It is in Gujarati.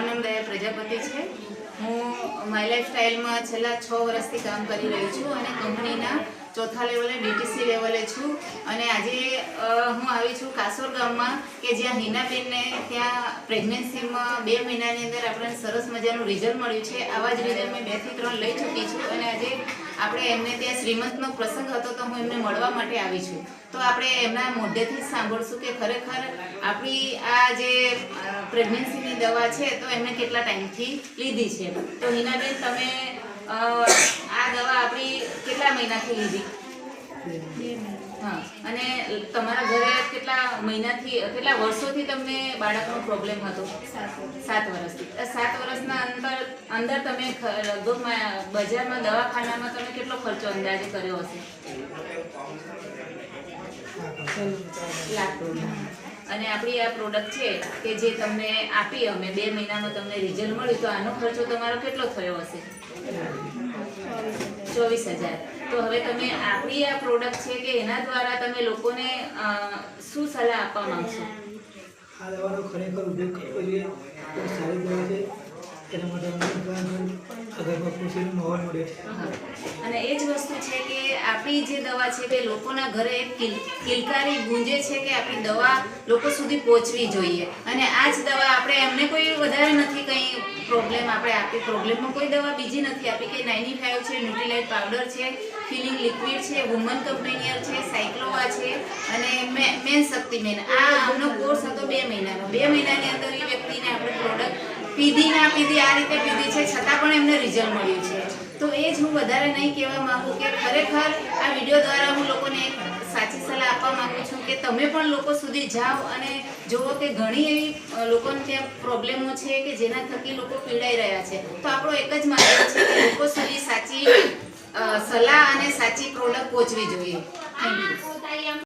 મારું નામ દયા પ્રજાપતિ છે। હું માય લાઈફસ્ટાઈલમાં છેલ્લા 6 વર્ષથી કામ કરી રહી છું અને કંપનીના ચોથા લેવલે ડીટીસી લેવલે છું। અને આજે હું આવી છું કાસોર ગામમાં કે જ્યાં હિનાબેનને ત્યાં પ્રેગ્નન્સીમાં 2 મહિનાની અંદર આપણને સરસ મજાનું રિઝલ્ટ મળ્યું છે। આવા જ રિઝલ્ટ મેં 2 થી 3 લઈ ચૂકી છું અને આજે આપણે એમને ત્યાં શ્રીમંતનો પ્રસંગ હતો તો હું એમને મળવા માટે આવી છું। તો આપણે એમના મોઢેથી જ સાંભળશું કે ખરેખર આપણી આ જે પ્રેગ્નન્સીની દવા છે તો એમને કેટલા ટાઈમથી લીધી છે। તો હિનાબેન, તમે આ દવા આપણી કેટલા મહિનાથી લીધી? 2 મહિના। હા, અને તમારા ઘરે કેટલા વર્ષોથી તમને બાળકનો પ્રોબ્લેમ હતો? 7 વર્ષથી। 7 વર્ષના અંદર તમે લગભગ બજારમાં દવાખાનામાં તમે કેટલો ખર્ચો અંદાજે કર્યો હશે? લાખ રૂપિયા। અને આપણી આ પ્રોડક્ટ છે કે જે તમને આપી અમે 2 મહિનામાં તમને રિઝલ્ટ મળ્યું, તો આનો ખર્ચો તમારો કેટલો થયો હશે? 24,000। તો હવે તમે આપણી આ પ્રોડક્ટ છે કે એના દ્વારા તમે લોકોને શું સલાહ આપવા માંગશો? આ દવાનો ખરેખર ઉપયોગ કરવો જોઈએ, ખૂબ સારી દવા છે। એના માટે ઘરમાં ખુશીનો માહોલ મળે છે। અને એ જ વસ્તુ છે કે આપણી જે દવા છે તે લોકોના ઘરે કિલકારી ગુંજે છે કે આપણી દવા લોકો સુધી પહોંચવી જોઈએ। અને આ જ દવા આપણે એમને કોઈ વધારે નથી કંઈ પ્રોબ્લેમ આપણે આપી, પ્રોબ્લેમમાં કોઈ દવા બીજી નથી આપી કે 95 છે, ન્યુટ્રીલાઇટ પાવડર છે, ફિલિંગ લિક્વિડ છે, વુમન કમ્પેનિયર છે, સાયક્લોવા છે અને મેન શક્તિમેન। આ આમનો કોર્સ હતો 2 મહિનાનો। 2 મહિનાની અંદર એ વ્યક્તિને આપણે પ્રોડક્ટ પીધી ના પીધી આ રીતે પીધી છે, છતાં પણ એમને રિઝલ્ટ મળ્યું છે। તો એ જ હું વધારે નહીં કહેવા માંગુ કે ખરેખર આ વિડીયો દ્વારા હું લોકોને એક સાચી સલાહ આપવા માંગુ છું કે તમે પણ લોકો સુધી જાઓ અને જુઓ કે ઘણી એવી લોકોને ત્યાં પ્રોબ્લેમો છે કે જેના થકી લોકો પીડાઈ રહ્યા છે। તો આપણો એક જ માધ્યમ છે કે લોકો સુધી સાચી સલાહ અને સાચી પ્રોડક્ટ પહોંચવી જોઈએ। Thank you.